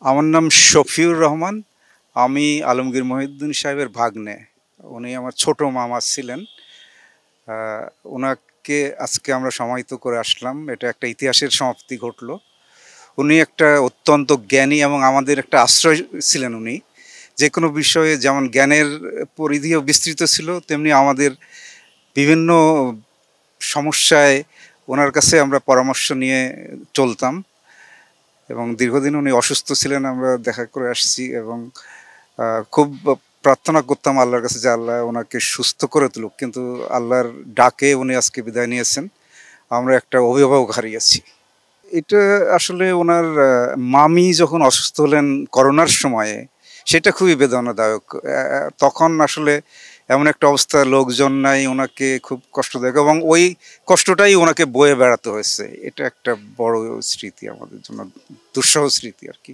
আমার নাম শফিউর রহমান। আমি আলমগীর মহিউদ্দিন সাহেবের ভাগ্নে। উনি আমার ছোট মামা ছিলেন। ওনাকে আজকে আমরা সমাহিত করে আসলাম। এটা একটা ইতিহাসের সমাপ্তি ঘটলো। উনি একটা অত্যন্ত জ্ঞানী এবং আমাদের একটা আশ্রয় ছিলেন উনি। যেকোনো বিষয়ে যেমন জ্ঞানের পরিধিও বিস্তৃত ছিল, তেমনি আমাদের বিভিন্ন সমস্যায় ওনার কাছে আমরা পরামর্শ নিয়ে চলতাম। এবং দীর্ঘদিন উনি অসুস্থ ছিলেন, আমরা দেখা করে আসছি এবং খুব প্রার্থনা করতাম আল্লাহর কাছে যে আল্লাহ ওনাকে সুস্থ করে তুলুক, কিন্তু আল্লাহর ডাকে উনি আজকে বিদায় নিয়েছেন। আমরা একটা অভিভাবক হারিয়েছি। এটা আসলে ওনার মামি যখন অসুস্থ হলেন করোনার সময়ে, সেটা খুবই বেদনাদায়ক। তখন আসলে এমন একটা অবস্থা, লোকজন নাই, ওনাকে খুব কষ্টদায়ক এবং ওই কষ্টটাই ওনাকে বয়ে বেড়াতে হয়েছে। এটা একটা বড় স্মৃতি আমাদের জন্য, দুঃসহ স্মৃতি আর কি।